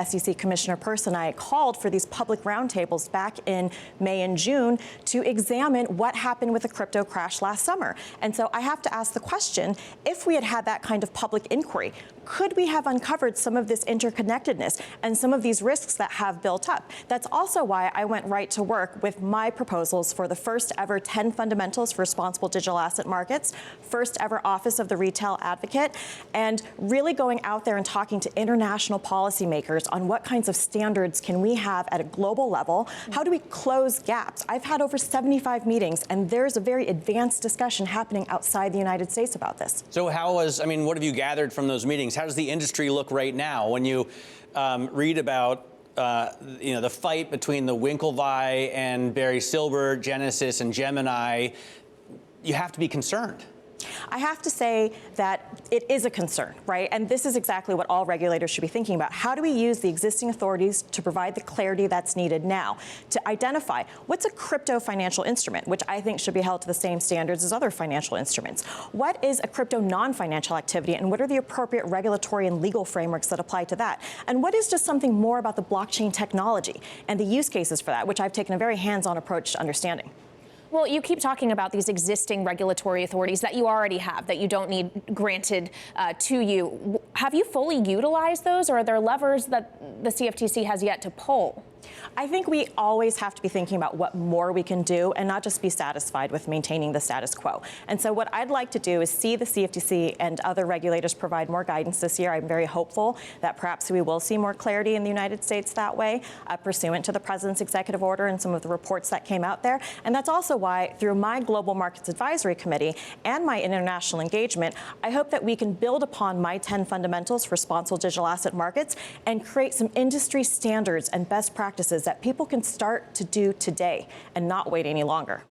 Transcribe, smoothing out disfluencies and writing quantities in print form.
SEC Commissioner and I called for these public roundtables back in May and June to examine what happened with the crypto crash last summer. And so I have to ask the question, if we had had that kind of public inquiry, could we have uncovered some of this interconnectedness and some of these risks that have built up? That's also why I went right to work with my proposals for the first ever 10 fundamentals for responsible digital asset markets, first ever Office of the Retail Advocate, and really going out there and talking to international policymakers on what kinds of standards can we have at a global level. How do we close gaps? I've had over 75 meetings, and there's a very advanced discussion happening outside the United States about this. So what have you gathered from those meetings? How does the industry look right now when you read about the fight between the Winklevi and Barry Silbert, Genesis and Gemini? You have to be concerned. I have to say that it is a concern, right? And this is exactly what all regulators should be thinking about. How do we use the existing authorities to provide the clarity that's needed now to identify what's a crypto financial instrument, which I think should be held to the same standards as other financial instruments? What is a crypto non-financial activity, and what are the appropriate regulatory and legal frameworks that apply to that? And what is just something more about the blockchain technology and the use cases for that, which I've taken a very hands-on approach to understanding. Well, you keep talking about these existing regulatory authorities that you already have, that you don't need granted to you. Have you fully utilized those, or are there levers that the CFTC has yet to pull? I think we always have to be thinking about what more we can do and not just be satisfied with maintaining the status quo. And so what I'd like to do is see the CFTC and other regulators provide more guidance this year. I'm very hopeful that perhaps we will see more clarity in the United States that way, pursuant to the president's executive order and some of the reports that came out there. And that's also why, through my Global Markets Advisory Committee and my international engagement, I hope that we can build upon my 10 fundamentals for responsible digital asset markets and create some industry standards and best practices that people can start to do today and not wait any longer.